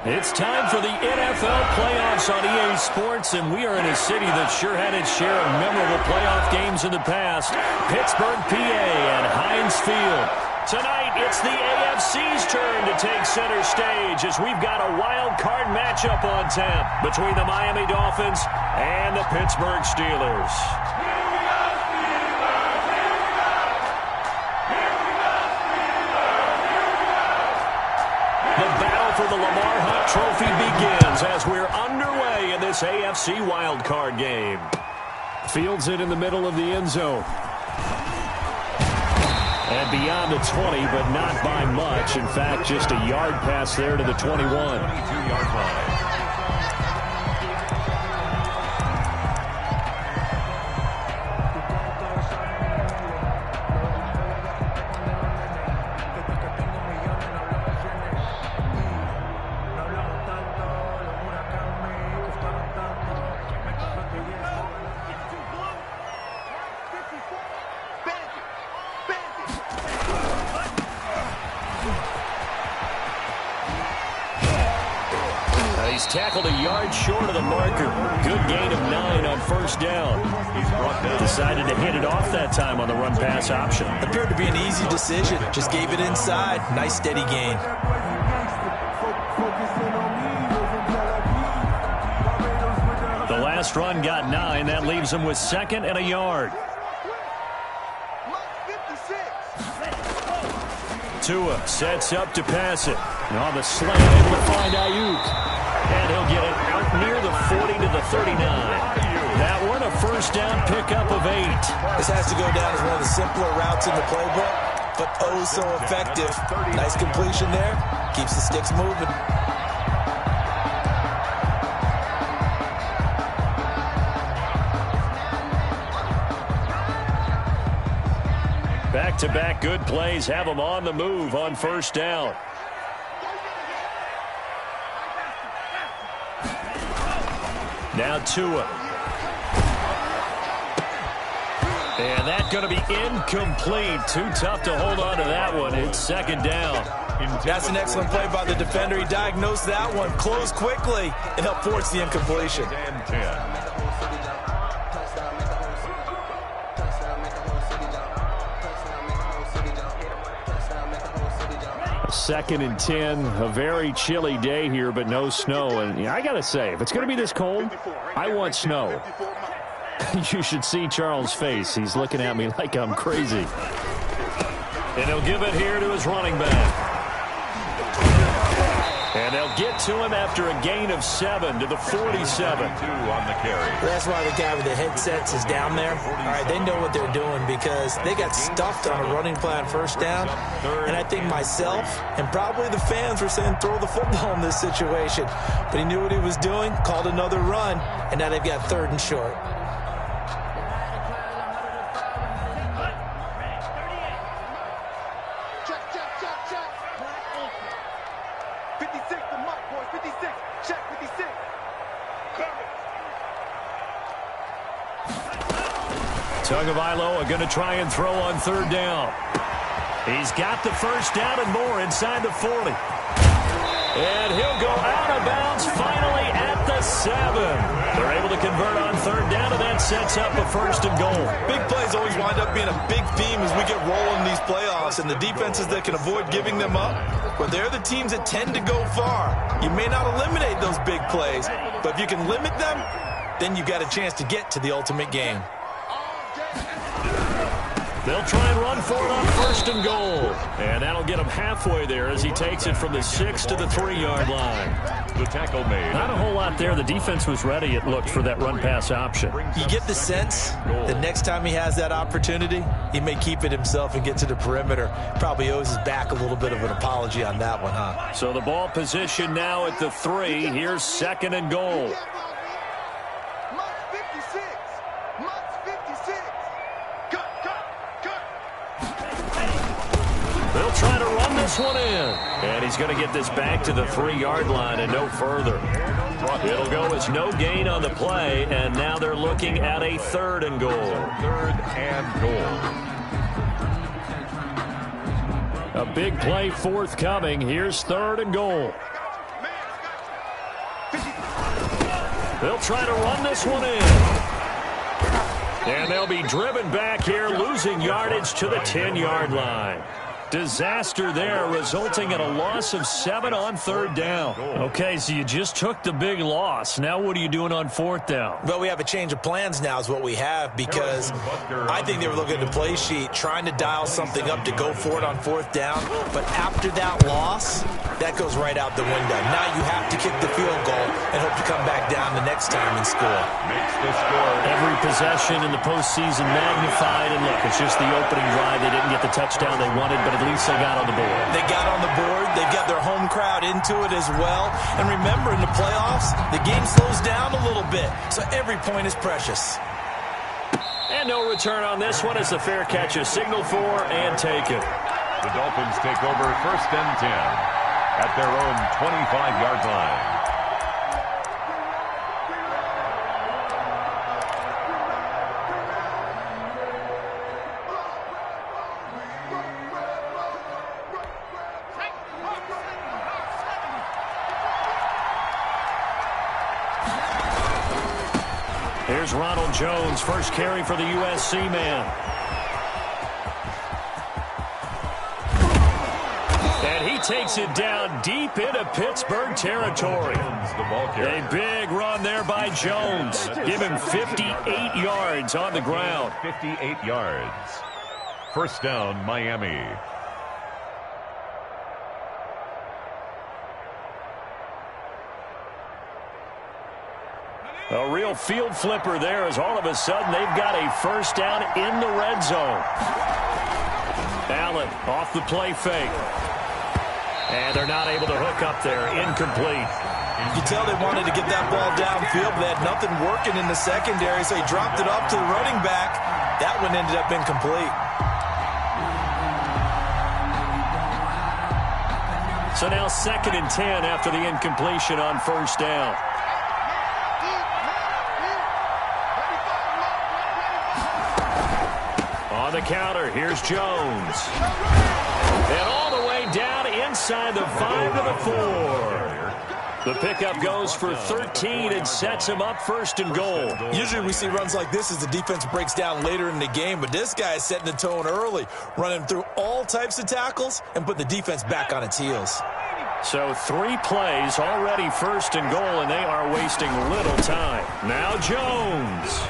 It's time for the NFL playoffs on EA Sports, and we are in a city that sure had its share of memorable playoff games in the past. Pittsburgh, PA, and Heinz Field. Tonight, it's the AFC's turn to take center stage as we've got a wild card matchup on tap between the Miami Dolphins and the Pittsburgh Steelers. The battle for the Lamar Hunt Trophy begins as we're underway in this AFC wildcard game. Fields it in the middle of the end zone. And beyond the 20, but not by much. In fact, just a yard pass there to the 21. 22-yard line. He's tackled a yard short of the marker. Good gain of 9 on first down. Decided to hit it off that time on the run-pass option. Appeared to be an easy decision. Just gave it inside. Nice steady gain. The last run got 9. That leaves him with 2nd and a yard. Tua sets up to pass it. And on the slant, able to find Ayuk. And he'll get it out near the 40 to the 39. That one a first down pickup of 8. This has to go down as one of the simpler routes in the playbook, but oh so effective. Nice completion there. Keeps the sticks moving. Back-to-back good plays have them on the move on first down. Now Tua. And that's going to be incomplete. Too tough to hold on to that one. It's 2nd down. That's an excellent play by the defender. He diagnosed that one, closed quickly, and helped force the incompletion. 2nd and 10, a very chilly day here, but no snow. And I got to say, if it's going to be this cold, I want snow. You should see Charles' face. He's looking at me like I'm crazy. And he'll give it here to his running back. And they'll get to him after a gain of 7 to the 47. 2 on the carry. That's why the guy with the headsets is down there. All right, they know what they're doing because they got stuffed on a running play on first down. And I think myself and probably the fans were saying throw the football in this situation. But he knew what he was doing, called another run, and now they've got 3rd and short. Tagovailoa are going to try and throw on 3rd down. He's got the first down and more inside the 40. And he'll go out of bounds finally at the 7. They're able to convert on 3rd down, and that sets up a 1st and goal. Big plays always wind up being a big theme as we get rolling in these playoffs, and the defenses that can avoid giving them up, but they're the teams that tend to go far. You may not eliminate those big plays, but if you can limit them, then you've got a chance to get to the ultimate game. They'll try and run for it on 1st and goal. And that'll get him halfway there as he takes it from the 6 to the 3-yard line. The tackle made. Not a whole lot there. The defense was ready, it looked, for that run-pass option. You get the sense that next time he has that opportunity, he may keep it himself and get to the perimeter. Probably owes his back a little bit of an apology on that one, huh? So the ball position now at the 3. Here's 2nd and goal. They'll try to run this one in. And he's going to get this back to the 3-yard line and no further. It'll go as no gain on the play, and now they're looking at a 3rd and goal. 3rd and goal. A big play forthcoming. Here's 3rd and goal. They'll try to run this one in. And they'll be driven back here, losing yardage to the 10-yard line. Disaster there, resulting in a loss of 7 on 3rd down. Okay, so you just took the big loss. Now what are you doing on 4th down? Well, we have a change of plans now is what we have, because I think they were looking at the play sheet, trying to dial something up to go for it on 4th down. But after that loss, that goes right out the window. Now you have to kick the field goal and hope to come back down the next time and score. Every possession in the postseason magnified, and look, it's just the opening drive. They didn't get the touchdown they wanted, but at least they got on the board. They got on the board. They've got their home crowd into it as well. And remember, in the playoffs, the game slows down a little bit, so every point is precious. And no return on this one as the fair catch is signaled for and taken. The Dolphins take over 1st and 10 at their own 25-yard line. Here's Ronald Jones, first carry for the USC man. And he takes it down deep into Pittsburgh territory. A big run there by Jones. Give him 58 yards on the ground. 58 yards. 1st down, Miami. A real field flipper there, as all of a sudden they've got a 1st down in the red zone. Allen off the play fake. And they're not able to hook up there. Incomplete. You can tell they wanted to get that ball downfield, but they had nothing working in the secondary, so he dropped it off to the running back. That one ended up incomplete. So now 2nd and 10 after the incompletion on 1st down. On the counter, here's Jones. And all the way down inside the 5 to the 4. The pickup goes for 13 and sets him up 1st and goal. Usually we see runs like this as the defense breaks down later in the game, but this guy is setting the tone early, running through all types of tackles and put the defense back on its heels. So 3 plays already 1st and goal, and they are wasting little time. Now Jones.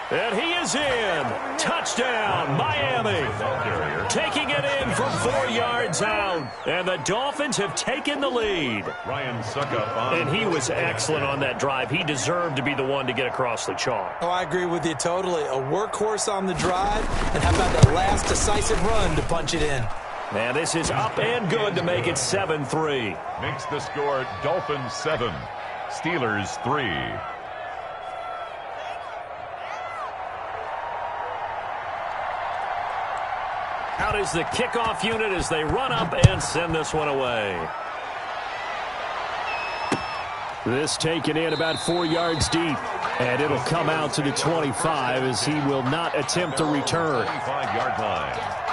And he is in. Touchdown, Miami. Taking it in from 4 yards out. And the Dolphins have taken the lead. Ryan Suckup on. And he was excellent on that drive. He deserved to be the one to get across the chalk. Oh, I agree with you totally. A workhorse on the drive. And how about that last decisive run to punch it in? Man, this is up and good to make it 7-3. Makes the score Dolphins 7, Steelers 3. Out is the kickoff unit as they run up and send this one away. This taken in about 4 yards deep. And it'll come out to the 25 as he will not attempt to return. 25-yard line.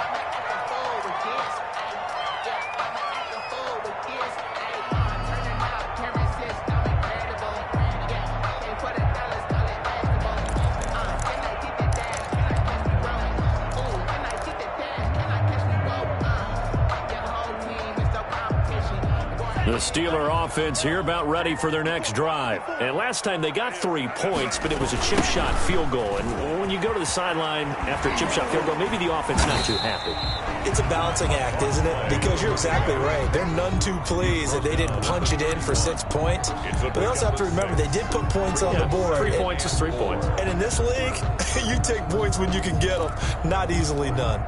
The Steeler offense here about ready for their next drive. And last time they got 3 points, but it was a chip shot field goal. And when you go to the sideline after a chip shot field goal, maybe the offense not too happy. It's a balancing act, isn't it? Because you're exactly right. They're none too pleased that they didn't punch it in for 6 points. But they also have to remember they did put points on the board. 3 points is 3 points. And in this league, you take points when you can get them. Not easily done.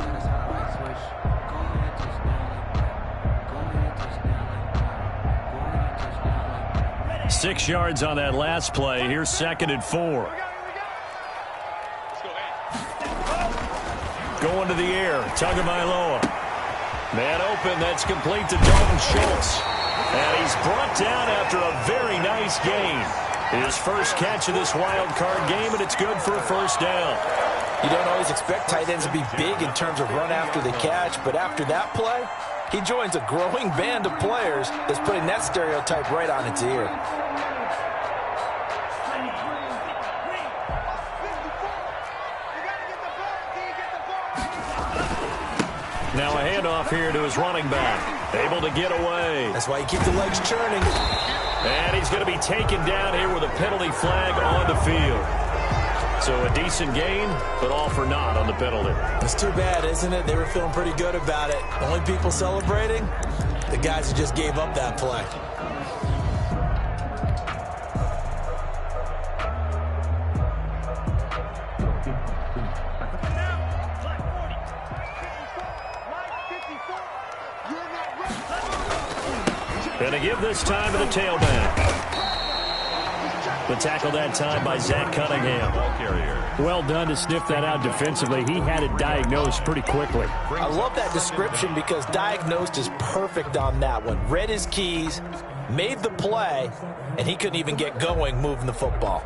6 yards on that last play. Here's 2nd and 4. Going to the air. Tagovailoa. Man open. That's complete to Dalton Schultz. And he's brought down after a very nice gain. His first catch of this wild card game, and it's good for a 1st down. You don't always expect tight ends to be big in terms of run after the catch, but after that play, he joins a growing band of players that's putting that stereotype right on its ear. Now a handoff here to his running back. Able to get away. That's why you keep the legs churning. And he's going to be taken down here with a penalty flag on the field. So a decent gain, but all for naught on the penalty. It's too bad, isn't it? They were feeling pretty good about it. The only people celebrating, the guys who just gave up that play. Going to give this time to the tailback. The tackle that time by Zach Cunningham. Well done to sniff that out defensively. He had it diagnosed pretty quickly. I love that description because diagnosed is perfect on that one. Read his keys, made the play, and he couldn't even get going moving the football.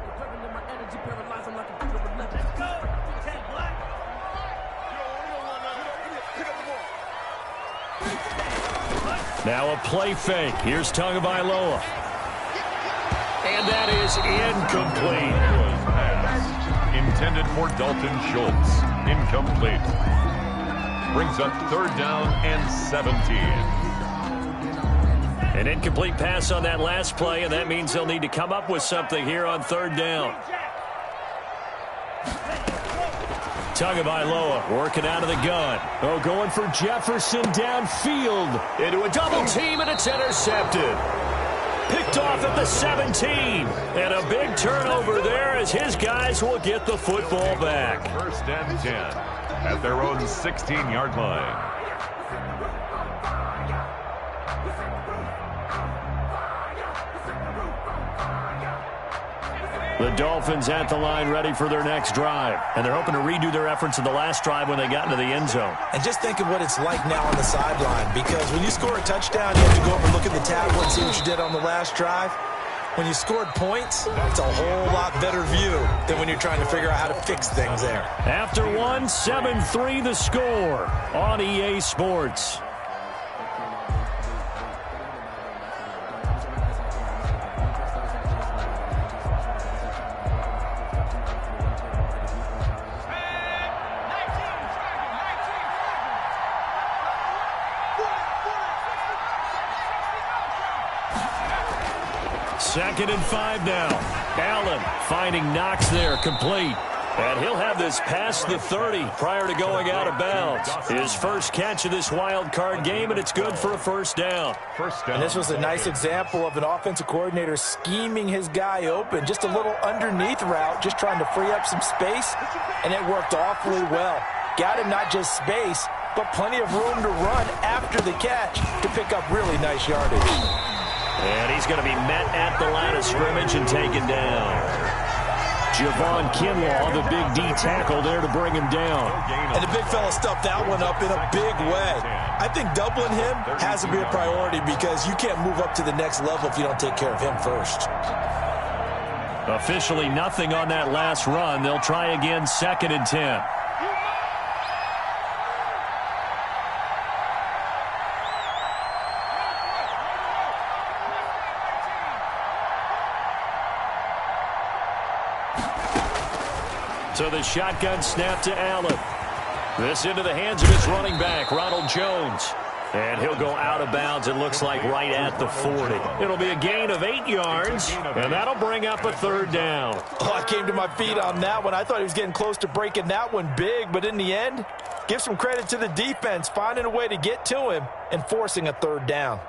Now a play fake. Here's Tagovailoa. And that is incomplete. Intended for Dalton Schultz. Incomplete. Brings up 3rd down and 17. An incomplete pass on that last play, and that means they'll need to come up with something here on 3rd down. Tagovailoa working out of the gun. Oh, going for Jefferson downfield. Into a double team, and it's intercepted. Picked off at the 17. And a big turnover there as his guys will get the football back. 1st and 10 at their own 16-yard line. The Dolphins at the line ready for their next drive. And they're hoping to redo their efforts in the last drive when they got into the end zone. And just think of what it's like now on the sideline, because when you score a touchdown, you have to go over and look at the tablet and see what you did on the last drive. When you scored points, it's a whole lot better view than when you're trying to figure out how to fix things there. After one, 7-3 the score on EA Sports. Second and 5 now. Allen finding Knox there, complete. And he'll have this past the 30 prior to going out of bounds. His first catch of this wild card game, and it's good for a 1st down. And this was a nice example of an offensive coordinator scheming his guy open. Just a little underneath route, just trying to free up some space, and it worked awfully well. Got him not just space, but plenty of room to run after the catch to pick up really nice yardage. And he's going to be met at the line of scrimmage and taken down. Javon Kinlaw, the big D tackle there to bring him down. And the big fella stuffed that one up in a big way. I think doubling him has to be a priority because you can't move up to the next level if you don't take care of him first. Officially nothing on that last run. They'll try again, 2nd and 10. So the shotgun snap to Allen. This into the hands of his running back, Ronald Jones. And he'll go out of bounds, it looks like, right at the 40. It'll be a gain of 8 yards, and that'll bring up a 3rd down. Oh, I came to my feet on that one. I thought he was getting close to breaking that one big, but in the end, give some credit to the defense, finding a way to get to him and forcing a 3rd down.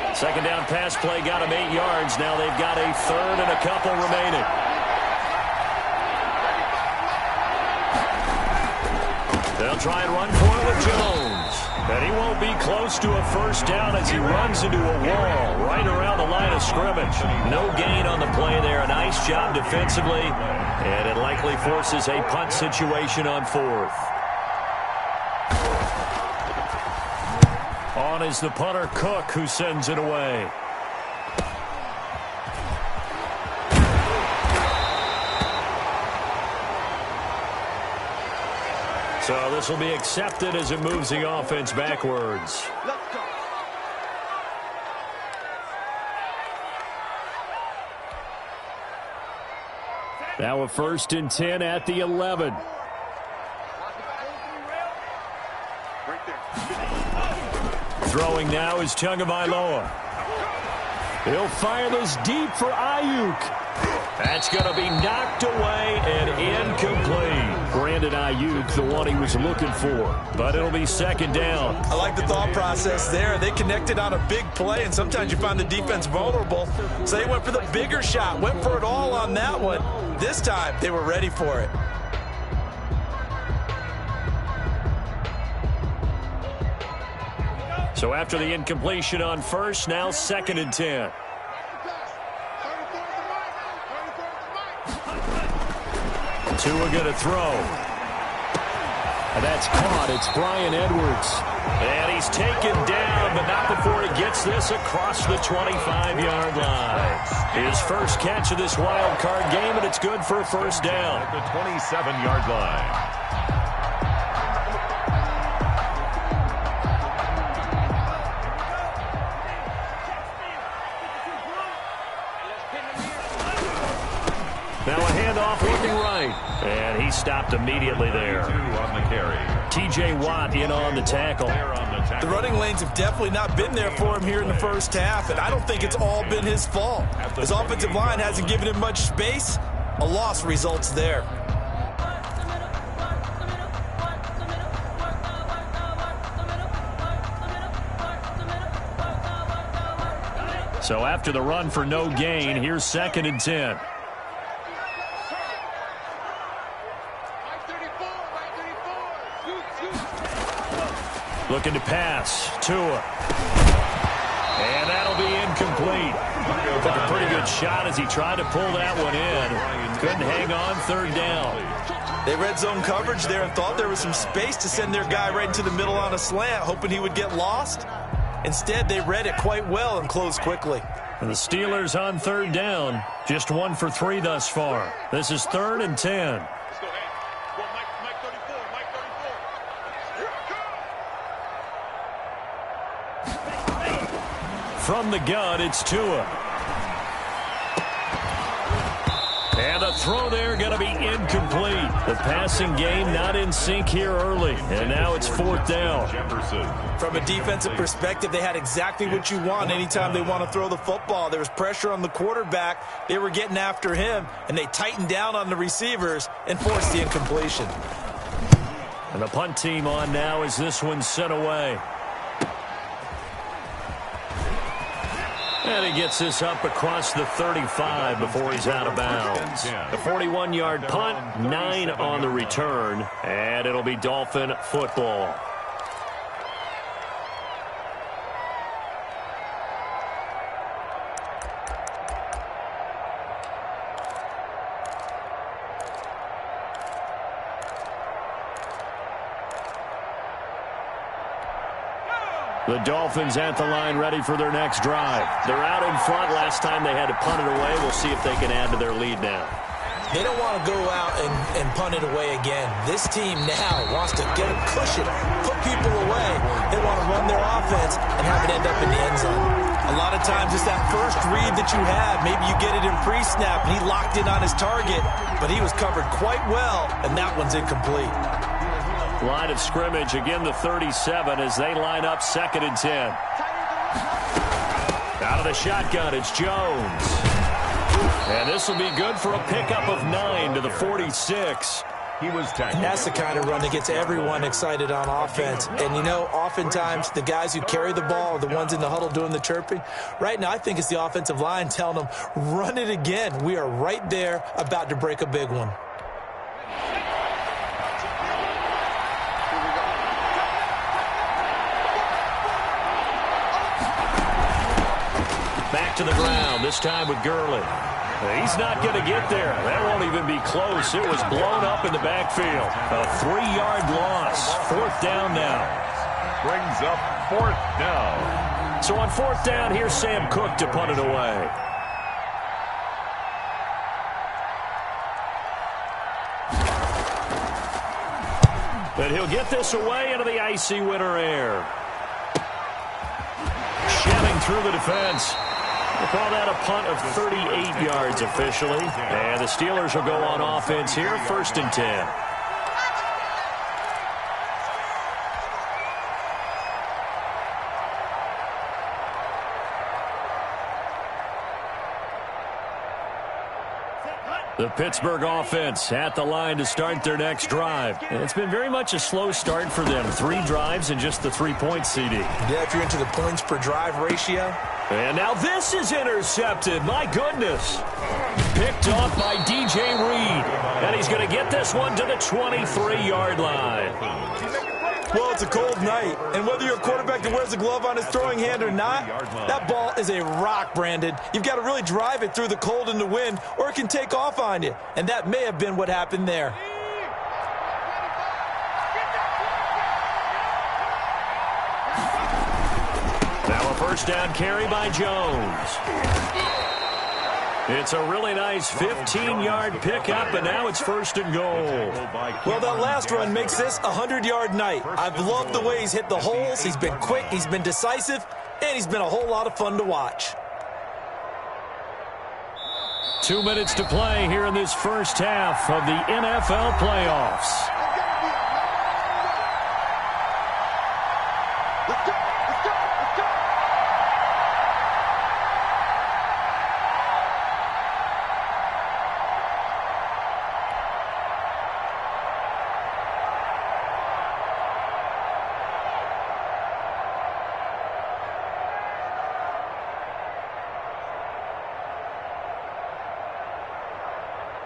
2nd down pass play got him 8 yards. Now they've got a 3rd and a couple remaining. They'll try and run for it with Jones. And he won't be close to a 1st down as he runs into a wall right around the line of scrimmage. No gain on the play there. A nice job defensively. And it likely forces a punt situation on 4th. On is the punter, Cook, who sends it away. So this will be accepted as it moves the offense backwards. Now a 1st and 10 at the 11. Throwing now is Tagovailoa. He'll fire this deep for Ayuk. That's going to be knocked away and incomplete. Brandon Ayuk, the one he was looking for. But it'll be second down. I like the thought process there. They connected on a big play, and sometimes you find the defense vulnerable. So they went for the bigger shot, went for it all on that one. This time, they were ready for it. So after the incompletion on first, now second and 10. Tua going to throw. And that's caught. It's Bryan Edwards. And he's taken down, but not before he gets this across the 25-yard line. His first catch of this wild card game, and it's good for a first down. At the 27-yard line. Now a handoff looking right. And he stopped immediately there. 2 on the carry. T.J. Watt in on the tackle. The running lanes have definitely not been there for him here in the first half, and I don't think it's all been his fault. His offensive line hasn't given him much space. A loss results there. So after the run for no gain, here's second and 10. Looking to pass. Tua. And that'll be incomplete. Took a pretty good shot as he tried to pull that one in. Couldn't hang on, third down. They read zone coverage there and thought there was some space to send their guy right into the middle on a slant, hoping he would get lost. Instead, they read it quite well and closed quickly. And the Steelers on third down. Just 1 for 3 thus far. This is third and 10. From the gun, it's Tua. And the throw there going to be incomplete. The passing game not in sync here early. And now it's fourth down. From a defensive perspective, they had exactly what you want anytime they want to throw the football. There was pressure on the quarterback. They were getting after him, and they tightened down on the receivers and forced the incompletion. And the punt team on now as this one's sent away. And he gets this up across the 35 before he's out of bounds. The 41-yard punt, 9 on the return, and it'll be Dolphin football. The Dolphins at the line ready for their next drive. They're out in front. Last time they had to punt it away. We'll see if they can add to their lead now. They don't want to go out and punt it away again. This team now wants to get a cushion, put people away. They want to run their offense and have it end up in the end zone. A lot of times it's that first read that you have. Maybe you get it in pre-snap and he locked in on his target, but he was covered quite well, and that one's incomplete. Line of scrimmage, again the 37 as they line up second and 10. Out of the shotgun, it's Jones. And this will be good for a pickup of 9 to the 46. He was tackled. That's the kind of run that gets everyone excited on offense. And, you know, oftentimes the guys who carry the ball are the ones in the huddle doing the chirping. Right now, I think it's the offensive line telling them, run it again. We are right there about to break a big one. Back to the ground, this time with Gurley. He's not going to get there. That won't even be close. It was blown up in the backfield. A 3-yard loss. Fourth down now. Brings up fourth down. So on fourth down, here's Sam Cook to punt it away. But he'll get this away into the icy winter air. Shelling through the defense. We'll call that a punt of 38 yards officially. And the Steelers will go on offense here, first and 10. The Pittsburgh offense at the line to start their next drive. And it's been very much a slow start for them. 3 drives and just the 3 points, CD. Yeah, if you're into the points per drive ratio. And now this is intercepted. My goodness. Picked off by DJ Reed. And he's going to get this one to the 23-yard line. Well, it's a cold night, and whether you're a quarterback that wears a glove on his throwing hand or not, that ball is a rock, Brandon. You've got to really drive it through the cold and the wind, or it can take off on you, and that may have been what happened there. Now a first down carry by Jones. It's a really nice 15-yard pickup, and now it's 1st and goal. Well, that last run makes this a 100-yard night. I've loved the way he's hit the holes. He's been quick, he's been decisive, and he's been a whole lot of fun to watch. 2 minutes to play here in this first half of the NFL playoffs.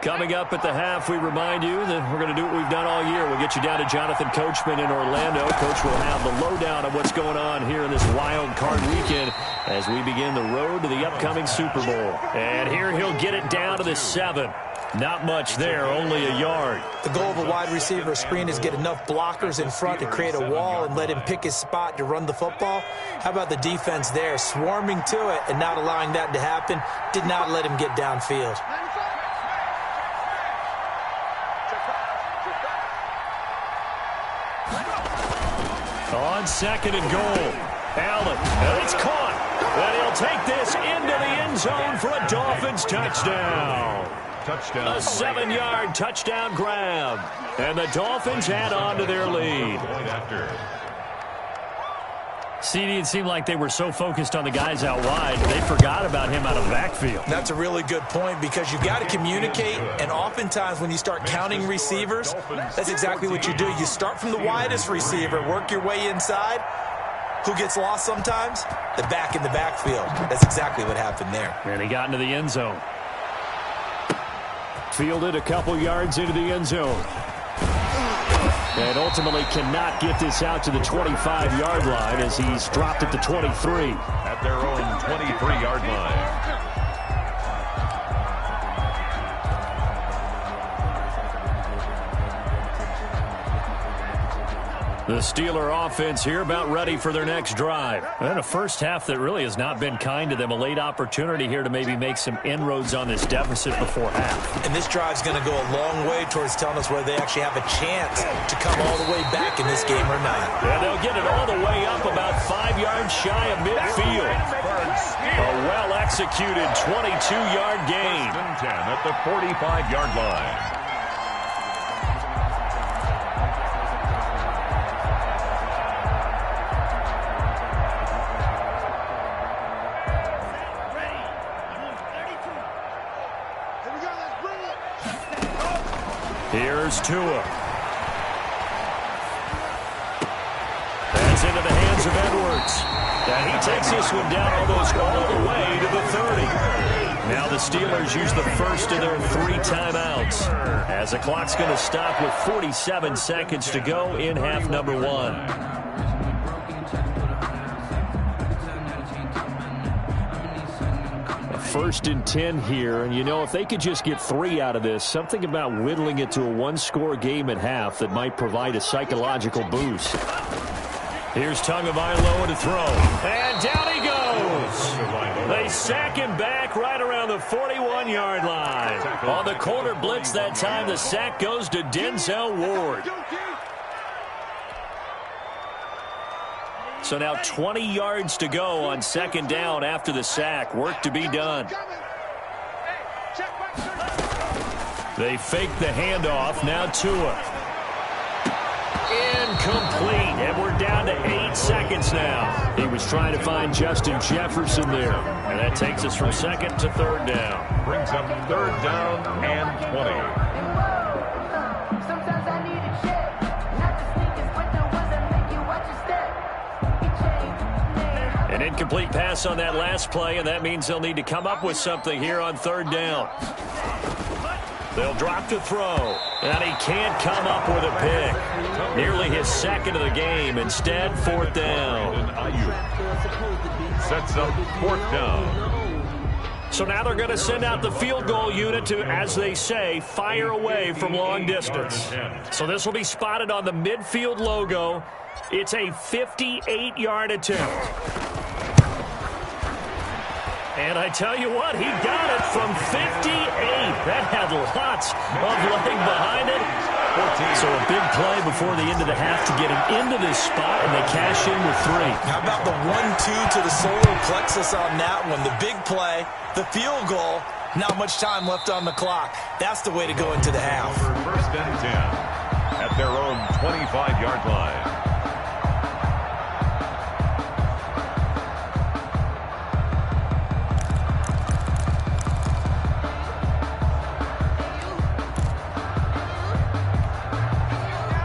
Coming up at the half, we remind you that we're going to do what we've done all year. We'll get you down to Jonathan Coachman in Orlando. Coach will have the lowdown of what's going on here in this wild card weekend as we begin the road to the upcoming Super Bowl. And here he'll get it down to the 7. Not much there, only a yard. The goal of a wide receiver screen is get enough blockers in front to create a wall and let him pick his spot to run the football. How about the defense there, swarming to it and not allowing that to happen? Did not let him get downfield. On 2nd and goal, Allen, and it's caught. And he'll take this into the end zone for a Dolphins touchdown. A 7-yard touchdown grab. And the Dolphins add on to their lead. CD, it seemed like they were so focused on the guys out wide, they forgot about him out of the backfield. That's a really good point because you've got to communicate, and oftentimes when you start counting receivers, that's exactly what you do. You start from the widest receiver, work your way inside. Who gets lost sometimes? The back in the backfield. That's exactly what happened there. And he got into the end zone. Fielded a couple yards into the end zone. And ultimately cannot get this out to the 25-yard line as he's dropped at the 23. At their own 23-yard line. The Steeler offense here about ready for their next drive. And a first half that really has not been kind to them. A late opportunity here to maybe make some inroads on this deficit before half. And this drive's going to go a long way towards telling us whether they actually have a chance to come all the way back in this game or not. Yeah, they'll get it all the way up about 5 yards shy of midfield. A well-executed 22-yard gain. 10 at the 45-yard line. Here's Tua. That's into the hands of Edwards. And he takes this one down almost all the way to the 30. Now the Steelers use the first of their 3 timeouts as the clock's going to stop with 47 seconds to go in half number 1. 1st and 10 here, and you know, if they could just get 3 out of this, something about whittling it to a 1-score game at half that might provide a psychological boost. Here's Tagovailoa to throw, and down he goes. They sack him back right around the 41-yard line. On the corner blitz that time, the sack goes to Denzel Ward. So now 20 yards to go on 2nd down after the sack. Work to be done. They fake the handoff. Now Tua. Incomplete. And we're down to 8 seconds now. He was trying to find Justin Jefferson there. And that takes us from 2nd to 3rd down. Brings up 3rd down and 20. An incomplete pass on that last play, and that means they'll need to come up with something here on 3rd down. They'll drop to throw, and he can't come up with a pick. Nearly his 2nd of the game. Instead, 4th down. Sets up 4th down. So now they're going to send out the field goal unit to, as they say, fire away from long distance. So this will be spotted on the midfield logo. It's a 58-yard attempt. And I tell you what, he got it from 58. That had lots of leg behind it. So a big play before the end of the half to get him into this spot, and they cash in with 3. How about the 1-2 to the solar plexus on that one? The big play, the field goal, not much time left on the clock. That's the way to go into the half. 1st and 10 at their own 25-yard line.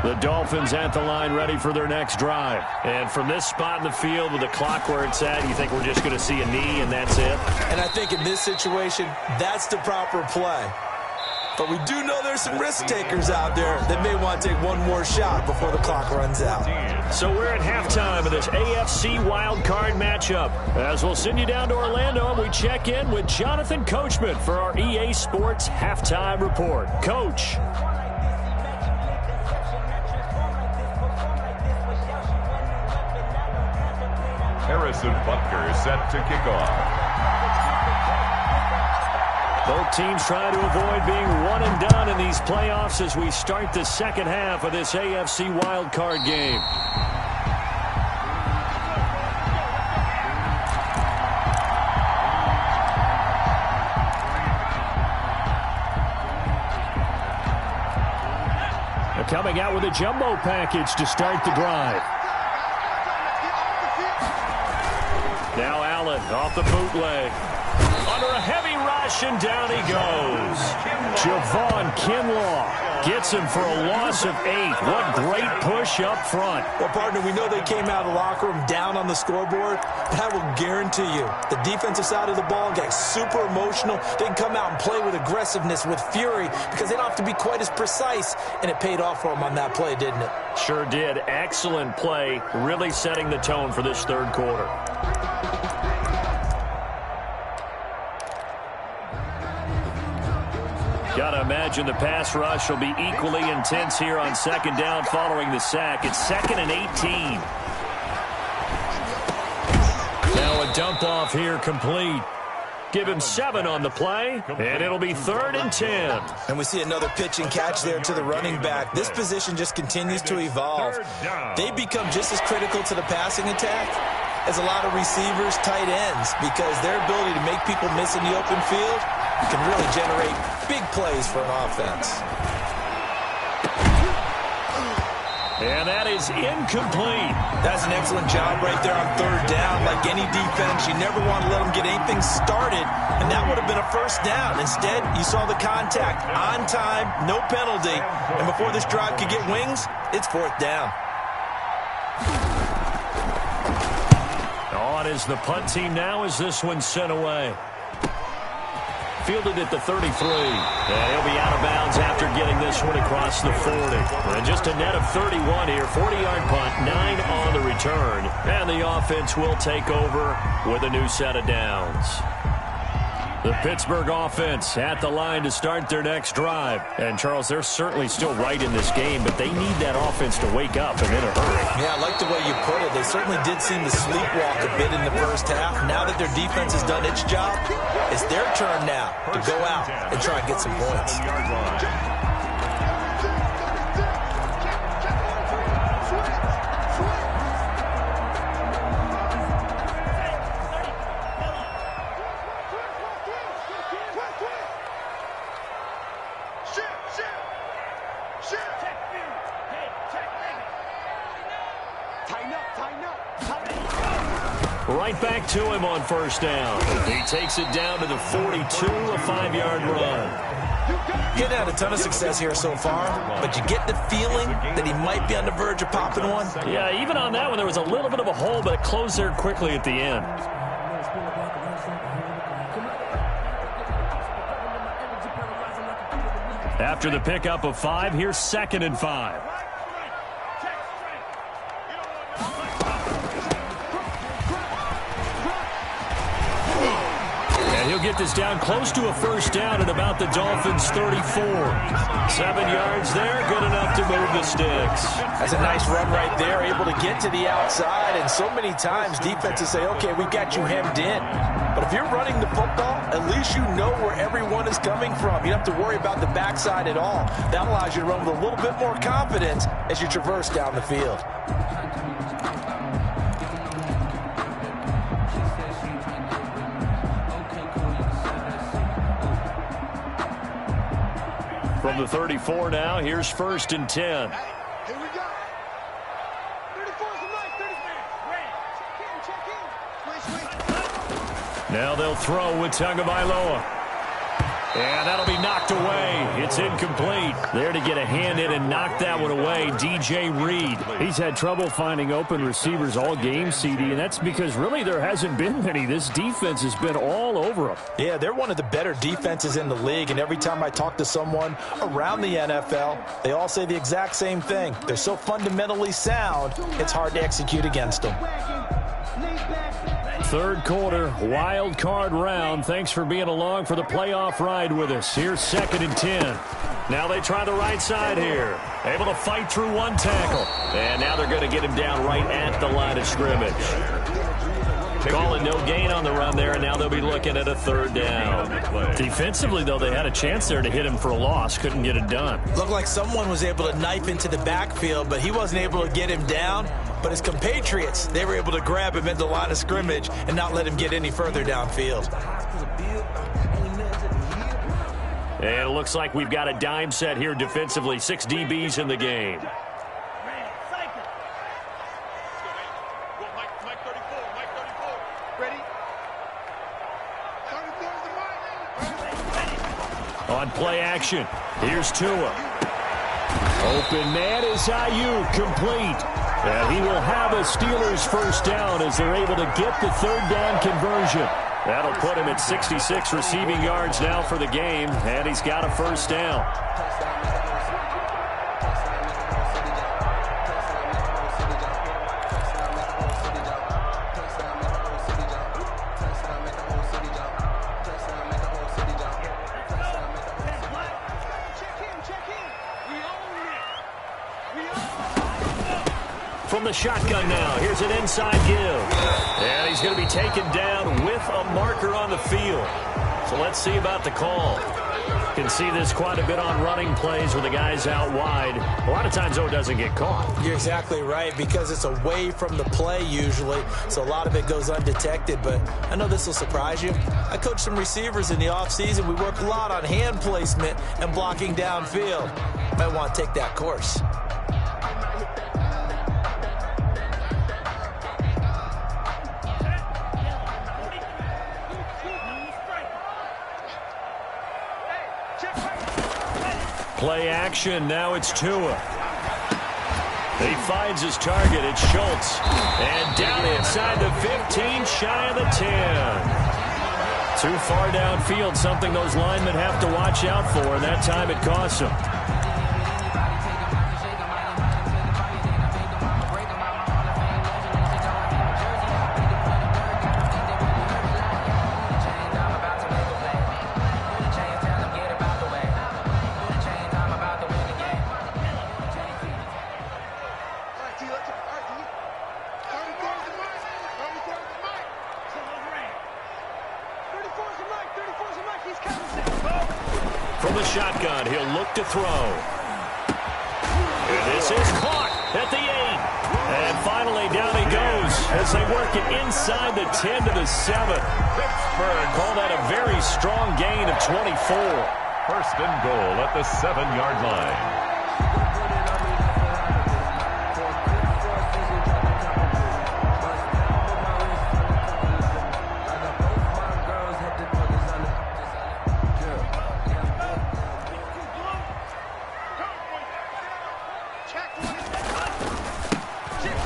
The Dolphins at the line ready for their next drive. And from this spot in the field with the clock where it's at, you think we're just going to see a knee and that's it? And I think in this situation, that's the proper play. But we do know there's some risk takers out there that may want to take one more shot before the clock runs out. So we're at halftime of this AFC wildcard matchup. As we'll send you down to Orlando, and we check in with Jonathan Coachman for our EA Sports Halftime Report. Coach. Harrison Butker set to kick off. Both teams trying to avoid being one and done in these playoffs as we start the second half of this AFC wildcard game. They're coming out with a jumbo package to start the drive. Now Allen off the bootleg. Under a heavy rush, and down he goes. Javon Kinlaw gets him for a loss of 8. What great push up front. Well, partner, we know they came out of the locker room down on the scoreboard. But I will guarantee you, the defensive side of the ball got super emotional. They can come out and play with aggressiveness, with fury, because they don't have to be quite as precise. And it paid off for them on that play, didn't it? Sure did. Excellent play, really setting the tone for this third quarter. Got to imagine the pass rush will be equally intense here on 2nd down following the sack. It's 2nd and 18. Now a dump off here complete. Give him 7 on the play, and it'll be 3rd and 10. And we see another pitch and catch there to the running back. This position just continues to evolve. They become just as critical to the passing attack as a lot of receivers, tight ends, because their ability to make people miss in the open field can really generate big plays for an offense. And that is incomplete. That's an excellent job right there on 3rd down. Like any defense, you never want to let them get anything started, and that would have been a 1st down. Instead, you saw the contact on time, no penalty, and before this drive could get wings, it's 4th down. On is the punt team now as this one's sent away. Fielded at the 33. And he'll be out of bounds after getting this one across the 40. And just a net of 31 here. 40-yard punt, 9 on the return. And the offense will take over with a new set of downs. The Pittsburgh offense at the line to start their next drive. And, Charles, they're certainly still right in this game, but they need that offense to wake up and in a hurry. Yeah, I like the way you put it. They certainly did seem to sleepwalk a bit in the first half. Now that their defense has done its job, it's their turn now to go out and try and get some points. Right back to him on first down. He takes it down to the 42, a 5-yard run. He's had a ton of success here so far, but you get the feeling that he might be on the verge of popping one. Yeah, even on that one, there was a little bit of a hole, but it closed there quickly at the end. After the pickup of 5, here's 2nd and 5. And he'll get this down close to a first down at about the Dolphins' 34. 7 yards there, good enough to move the sticks. That's a nice run right there, able to get to the outside, and so many times defenses say, okay, we got you hemmed in. But if you're running the football, at least you know where everyone is coming from. You don't have to worry about the backside at all. That allows you to run with a little bit more confidence as you traverse down the field. From the 34 now, here's 1st and 10. Here we go. 34's the mic. 30's check in. Now they'll throw with Tagovailoa. And that'll be knocked away. It's incomplete. There to get a hand in and knock that one away, DJ Reed. He's had trouble finding open receivers all game, CD, and that's because really there hasn't been many. This defense has been all over them. Yeah, they're one of the better defenses in the league, and every time I talk to someone around the NFL, they all say the exact same thing. They're so fundamentally sound, it's hard to execute against them. 3rd quarter, wild card round. Thanks for being along for the playoff ride with us. Here's 2nd and 10. Now they try the right side here. Able to fight through one tackle. And now they're going to get him down right at the line of scrimmage. Calling no gain on the run there, and now they'll be looking at a 3rd down. Defensively, though, they had a chance there to hit him for a loss. Couldn't get it done. Looked like someone was able to knife into the backfield, but he wasn't able to get him down. But his compatriots, they were able to grab him at the line of scrimmage and not let him get any further downfield. And it looks like we've got a dime set here defensively. 6 DBs in the game. On play action, here's Tua. Open man is Ayuk, complete. And he will have a Steelers first down as they're able to get the 3rd down conversion. That'll put him at 66 receiving yards now for the game, and he's got a first down. From the shotgun now, here's an inside give. And he's going to be taken down with a marker on the field. So let's see about the call. You can see this quite a bit on running plays where the guy's out wide. A lot of times, though, it doesn't get caught. You're exactly right, because it's away from the play usually, so a lot of it goes undetected. But I know this will surprise you. I coached some receivers in the offseason. We work a lot on hand placement and blocking downfield. Might want to take that course. Play action, now it's Tua. He finds his target, it's Schultz. And down inside the 15, shy of the 10. Too far downfield, something those linemen have to watch out for, and that time it costs them. From the shotgun, he'll look to throw. And this is caught at the 8. And finally, down he goes as they work it inside the 10 to the 7. Pittsburgh call that a very strong gain of 24. 1st and goal at the 7-yard line.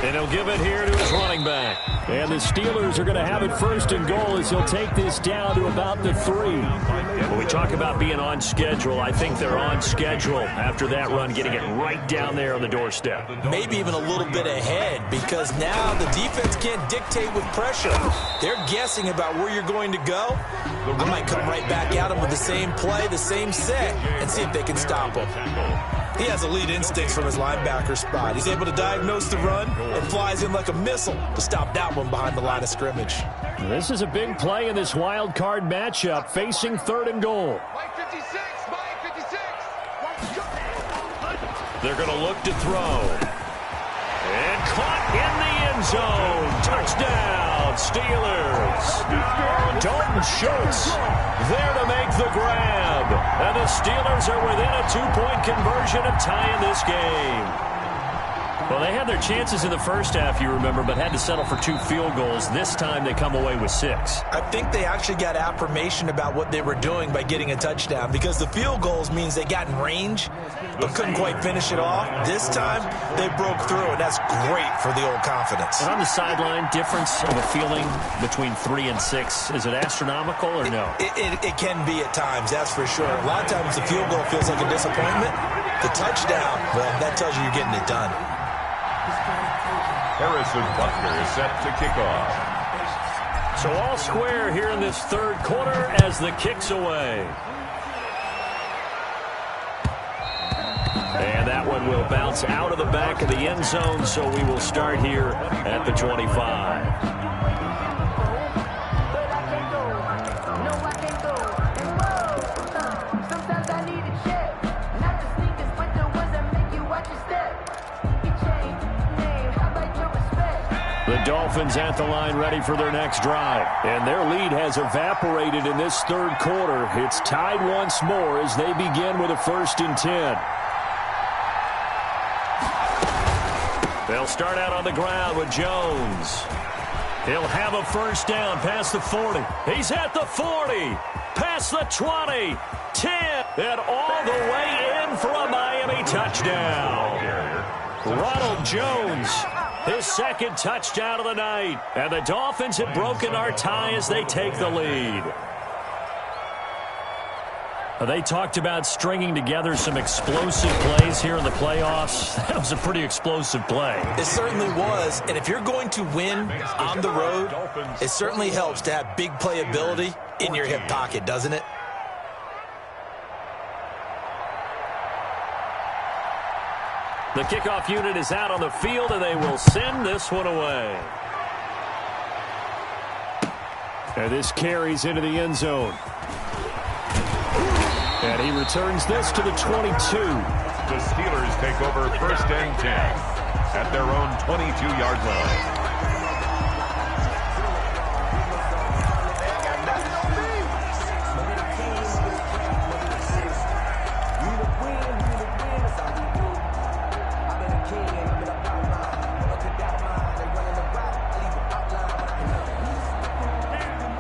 And he'll give it here to his running back. And the Steelers are going to have it first and goal as he'll take this down to about the 3. When we talk about being on schedule, I think they're on schedule after that run, getting it right down there on the doorstep. Maybe even a little bit ahead, because now the defense can't dictate with pressure. They're guessing about where you're going to go. I might come right back at them with the same play, the same set, and see if they can stop him. He has elite instincts from his linebacker spot. He's able to diagnose the run and flies in like a missile to stop that one behind the line of scrimmage. This is a big play in this wild card matchup, facing 3rd and goal. Mike 56, Mike 56. They're going to look to throw. And caught in the end zone. Touchdown, Steelers. Dalton Schultz there to make the grab. And the Steelers are within a 2-point conversion of tying this game. Well, they had their chances in the first half, you remember, but had to settle for 2 field goals. This time they come away with 6. I think they actually got affirmation about what they were doing by getting a touchdown, because the field goals means they got in range but couldn't quite finish it off. This time they broke through, and that's great for the old confidence. And on the sideline, difference of a feeling between 3 and 6, is it astronomical or no? It can be at times, that's for sure. A lot of times the field goal feels like a disappointment. The touchdown, well, that tells you you're getting it done. Harrison Butker is set to kick off. So all square here in this 3rd quarter as the kick's away. And that one will bounce out of the back of the end zone, so we will start here at the 25. The Dolphins at the line ready for their next drive. And their lead has evaporated in this 3rd quarter. It's tied once more as they begin with a 1st and 10. They'll start out on the ground with Jones. He'll have a 1st down past the 40. He's at the 40. Past the 20. 10. And all the way in for a Miami touchdown. Ronald Jones, his 2nd touchdown of the night. And the Dolphins have broken our tie as they take the lead. They talked about stringing together some explosive plays here in the playoffs. That was a pretty explosive play. It certainly was. And if you're going to win on the road, it certainly helps to have big playability in your hip pocket, doesn't it? The kickoff unit is out on the field, and they will send this one away. And this carries into the end zone. And he returns this to the 22. The Steelers take over 1st and 10 at their own 22-yard line.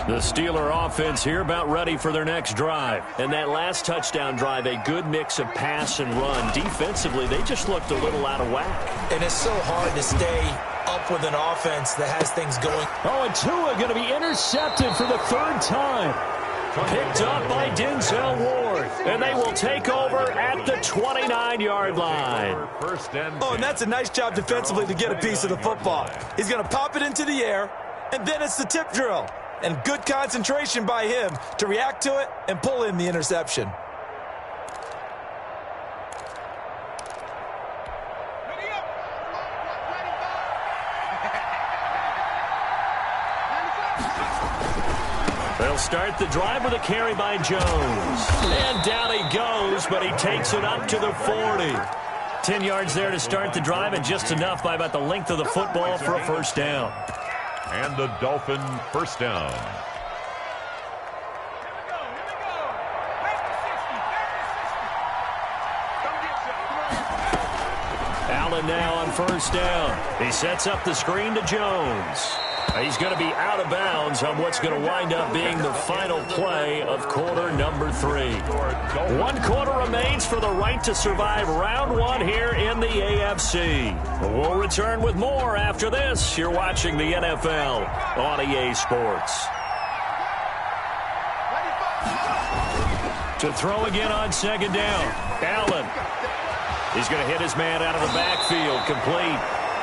The Steeler offense here about ready for their next drive. And that last touchdown drive, a good mix of pass and run. Defensively, they just looked a little out of whack. And it's so hard to stay up with an offense that has things going. Oh, and Tua going to be intercepted for the 3rd time. Picked up by Denzel Ward. And they will take over at the 29-yard line. Oh, and that's a nice job defensively to get a piece of the football. He's going to pop it into the air, and then it's the tip drill. And good concentration by him to react to it and pull in the interception. They'll start the drive with a carry by Jones. And down he goes, but he takes it up to the 40. 10 yards there to start the drive, and just enough by about the length of the football for a 1st down. And the Dolphin 1st down. Allen now on 1st down. He sets up the screen to Jones. He's going to be out of bounds on what's going to wind up being the final play of quarter number 3. 1 quarter remains for the right to survive round 1 here in the AFC. We'll return with more after this. You're watching the NFL on EA Sports. To throw again on second down. Allen. He's going to hit his man out of the backfield. Complete.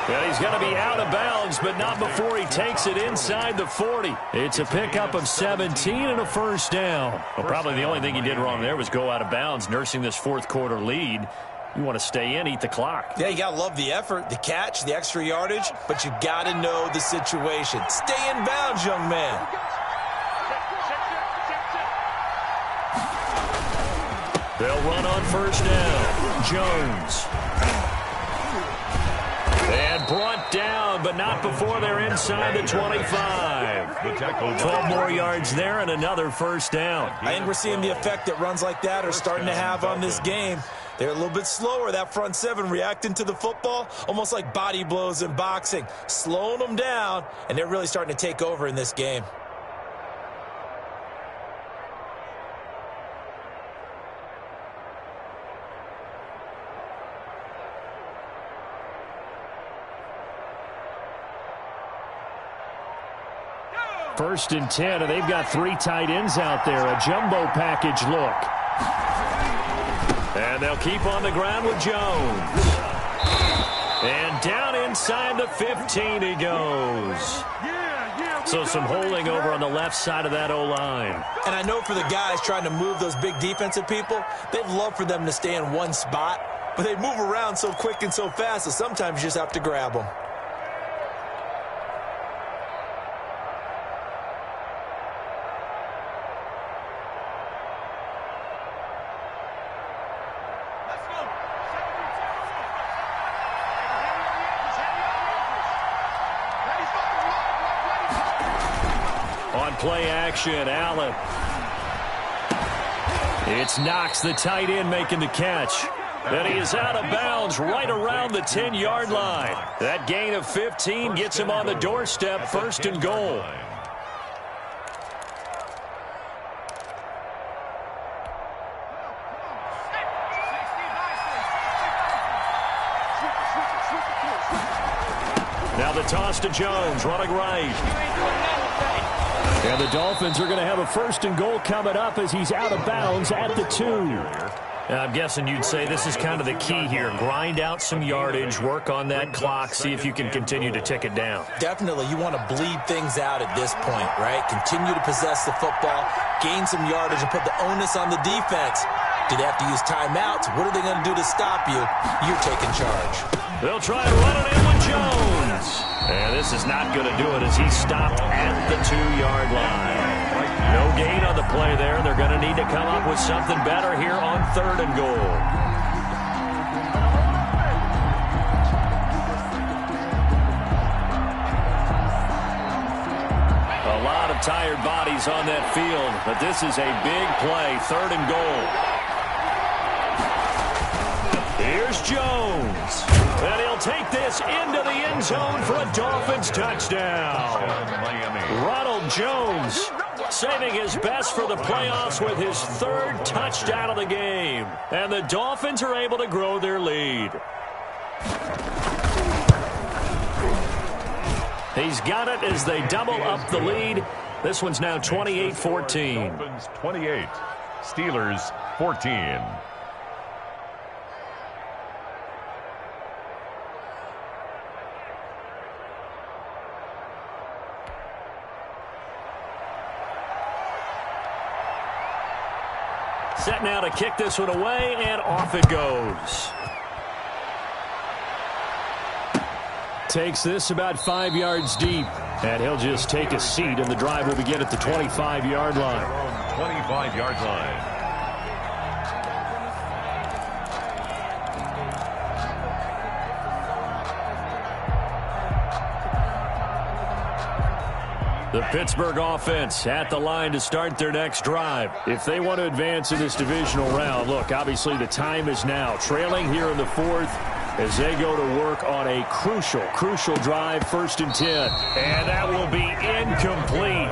Well, he's going to be out of bounds, but not before he takes it inside the 40. It's a pickup of 17 and a first down. Well, probably the only thing he did wrong there was go out of bounds, nursing this fourth quarter lead. You want to stay in, eat the clock. Yeah, you got to love the effort, the catch, the extra yardage, but you got to know the situation. Stay in bounds, young man. They'll run on first down. Jones. And brought down, but not before they're inside the 25. 12 more yards there and another first down. I think we're seeing the effect that runs like that are starting to have on this game. They're a little bit slower, that front seven, reacting to the football, almost like body blows in boxing, slowing them down, and they're really starting to take over in this game. First and 10, and they've got 3 tight ends out there. A jumbo package look. And they'll keep on the ground with Jones. And down inside the 15 he goes. So some holding over on the left side of that O-line. And I know for the guys trying to move those big defensive people, they'd love for them to stay in one spot, but they move around so quick and so fast that sometimes you just have to grab them. Play action, Allen. It's Knox, the tight end, making the catch. And he is out of bounds right around the 10-yard line. That gain of 15 gets him on the doorstep, first and goal. Now the toss to Jones, running right. And the Dolphins are going to have a first and goal coming up as he's out of bounds at the 2. I'm guessing you'd say this is kind of the key here. Grind out some yardage, work on that clock, see if you can continue to tick it down. Definitely. You want to bleed things out at this point, right? Continue to possess the football, gain some yardage, and put the onus on the defense. Do they have to use timeouts? What are they going to do to stop you? You're taking charge. They'll try to run it in with Jones. And this is not going to do it as he's stopped at the 2-yard line. No gain on the play there. They're going to need to come up with something better here on third and goal. A lot of tired bodies on that field, but this is a big play, third and goal. Here's Jones. And he'll take this into the end zone for a Dolphins touchdown. Ronald Jones saving his best for the playoffs with his 3rd touchdown of the game. And the Dolphins are able to grow their lead. He's got it as they double up the lead. This one's now 28-14. Dolphins 28, Steelers 14. Set now to kick this one away, and off it goes. Takes this about 5 yards deep, and he'll just take a seat, and the drive will begin at the 25-yard line. 25-yard line. The Pittsburgh offense at the line to start their next drive. If they want to advance in this divisional round, look, obviously the time is now. Trailing here in the 4th, as they go to work on a crucial drive, 1st and 10. And that will be incomplete.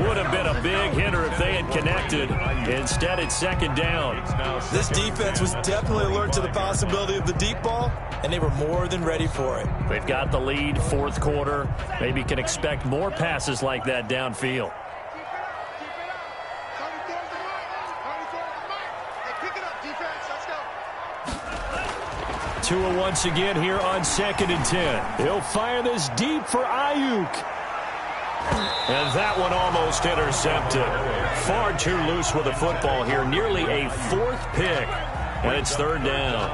Would have been a big hitter if they had connected. Instead, it's 2nd down. This defense was definitely alert to the possibility of the deep ball, and they were more than ready for it. They've got the lead, 4th quarter. Maybe can expect more passes like that downfield. 2 once again here on 2nd and 10. He'll fire this deep for Ayuk. And that one almost intercepted. Far too loose with the football here. Nearly a 4th pick. And it's 3rd down.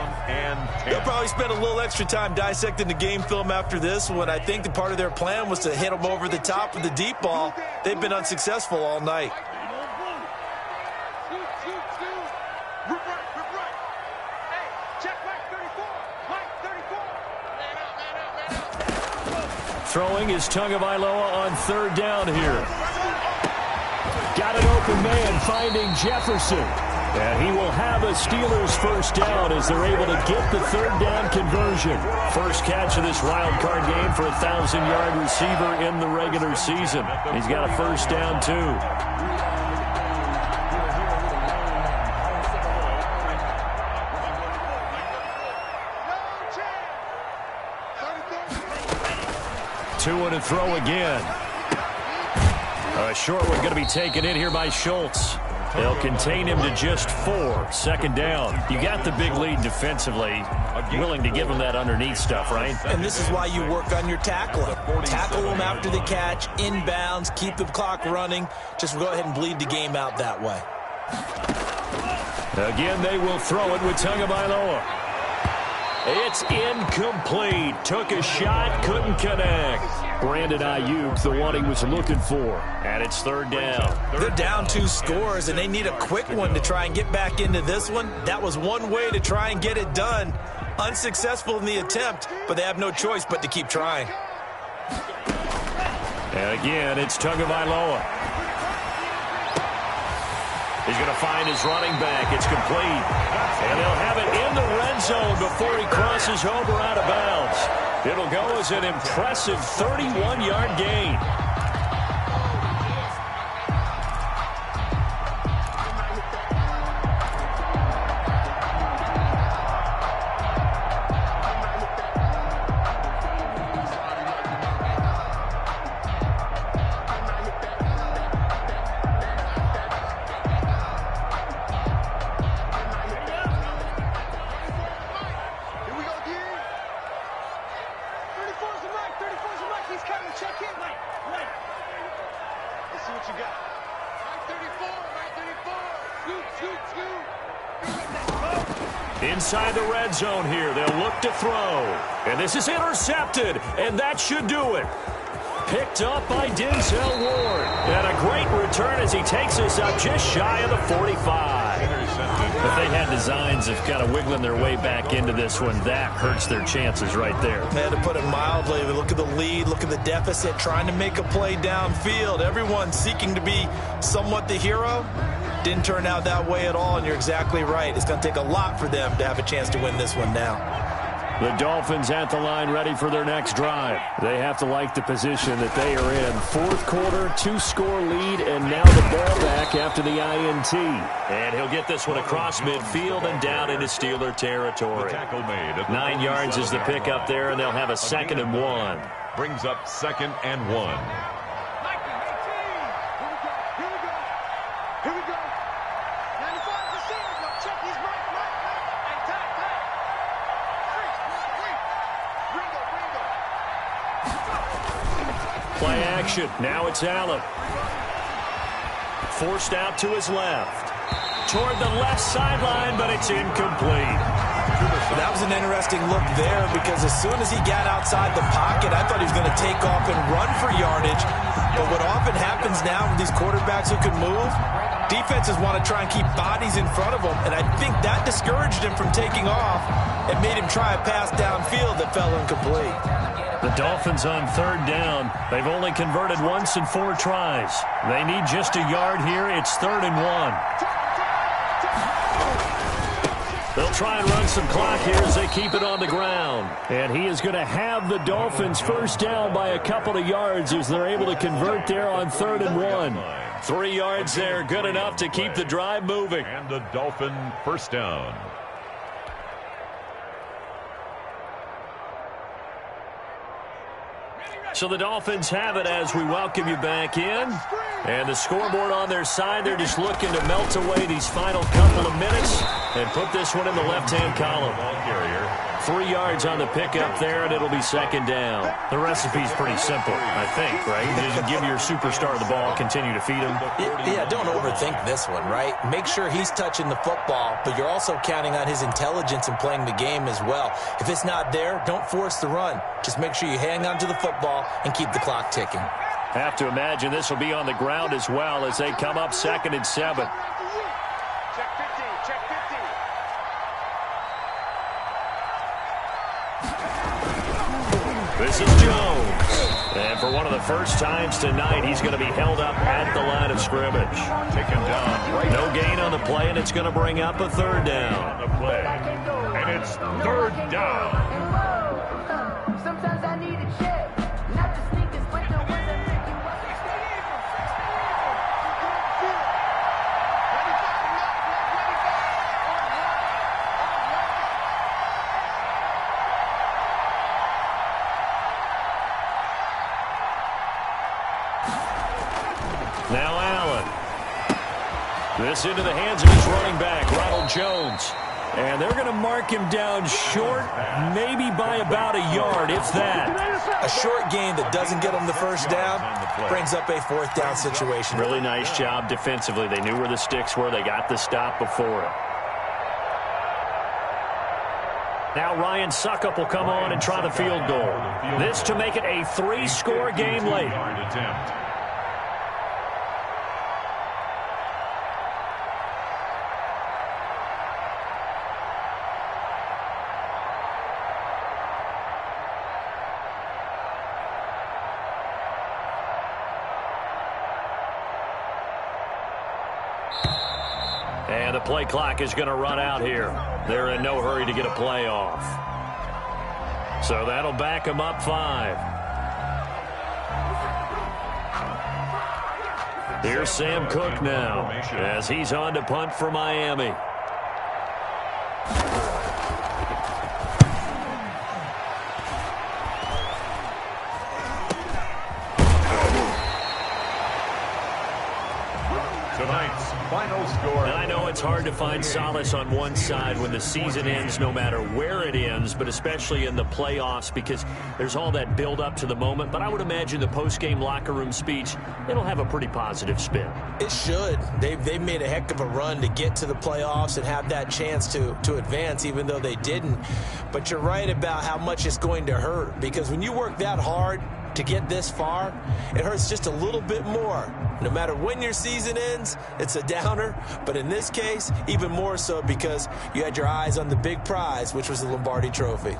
They'll probably spend a little extra time dissecting the game film after this one. I think the part of their plan was to hit them over the top of the deep ball. They've been unsuccessful all night. Throwing is Tagovailoa on 3rd down here. Got an open man finding Jefferson. And he will have a Steelers 1st down as they're able to get the 3rd down conversion. First catch of this wild card game for a 1,000-yard receiver in the regular season. He's got a 1st down, too. Two and a throw again. A short one going to be taken in here by Schultz. They'll contain him to just 4. 2nd down. You got the big lead defensively. Willing to give him that underneath stuff, right? And this is why you work on your tackling. Tackle them after the catch, inbounds, keep the clock running. Just go ahead and bleed the game out that way. Again, they will throw it with Tagovailoa. It's incomplete. Took a shot, couldn't connect. Brandon Ayuk, the one he was looking for. And it's 3rd down. They're down 2 scores, and they need a quick one to try and get back into this one. That was one way to try and get it done. Unsuccessful in the attempt, but they have no choice but to keep trying. And again, it's Tagovailoa. He's going to find his running back. It's complete. And they'll have it in the red zone before he crosses over out of bounds. It'll go as an impressive 31-yard gain. Inside the red zone here, they'll look to throw. And this is intercepted, and that should do it. Picked up by Denzel Ward. And a great return as he takes us up just shy of the 45. If they had designs of kind of wiggling their way back into this one, that hurts their chances right there. They had to put it mildly. Look at the lead, look at the deficit, trying to make a play downfield. Everyone seeking to be somewhat the hero. Didn't turn out that way at all, and you're exactly right. It's going to take a lot for them to have a chance to win this one now. The Dolphins at the line ready for their next drive. They have to like the position that they are in. 4th quarter, 2-score lead, and now the ball back after the INT. And he'll get this one across midfield and down into Steeler territory. 9 yards is the pickup there, and they'll have a 2nd and 1. Brings up 2nd and 1. Play action. Now it's Allen. Forced out to his left. Toward the left sideline, but it's incomplete. That was an interesting look there because as soon as he got outside the pocket, I thought he was going to take off and run for yardage. But what often happens now with these quarterbacks who can move, defenses want to try and keep bodies in front of them, and I think that discouraged him from taking off and made him try a pass downfield that fell incomplete. The Dolphins on 3rd down. They've only converted once in 4 tries. They need just a yard here. It's 3rd and 1. They'll try and run some clock here as they keep it on the ground. And he is going to have the Dolphins first down by a couple of yards as they're able to convert there on 3rd and 1. 3 yards there, good enough to keep the drive moving. And the Dolphin first down. So the Dolphins have it as we welcome you back in. And the scoreboard on their side, they're just looking to melt away these final couple of minutes and put this one in the left-hand column. 3 yards on the pickup there, and it'll be 2nd down. The recipe's pretty simple, I think, right? You just give your superstar the ball, continue to feed him. Yeah, don't overthink this one, right? Make sure he's touching the football, but you're also counting on his intelligence in playing the game as well. If it's not there, don't force the run. Just make sure you hang on to the football and keep the clock ticking. Have to imagine this will be on the ground as well as they come up 2nd and 7. Check 15, check 15. This is Jones. And for one of the first times tonight, he's going to be held up at the line of scrimmage. Taken down. No gain on the play, and it's going to bring up a 3rd down. The play. And it's 3rd down. Sometimes I need a check. Not the sneakers, but the ones that make you want to stay in. Now Allen. This into the hands of his running back, Ronald Jones. And they're going to mark him down short, maybe by about a yard, if that. A short gain that doesn't get him the first down brings up a 4th down situation. Really nice job defensively. They knew where the sticks were. They got the stop before it. Now Ryan Suckup will come on and try the field goal. This to make it a 3-score game late. And the play clock is going to run out here. They're in no hurry to get a play off. So that'll back them up 5. Here's Sam Cook now as he's on to punt for Miami. Tonight's final score. And I know it's hard to find solace on one side when the season ends, no matter where it ends, but especially in the playoffs because there's all that build up to the moment. But I would imagine the post-game locker room speech, it'll have a pretty positive spin. It should. They've made a heck of a run to get to the playoffs and have that chance to advance, even though they didn't. But you're right about how much it's going to hurt because when you work that hard to get this far, it hurts just a little bit more. No matter when your season ends, it's a downer. But in this case, even more so because you had your eyes on the big prize, which was the Lombardi Trophy.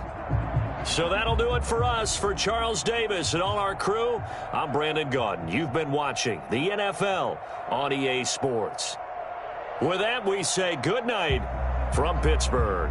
So that'll do it for us. For Charles Davis and all our crew, I'm Brandon Gaudin. You've been watching the NFL on EA Sports. With that, we say good night from Pittsburgh.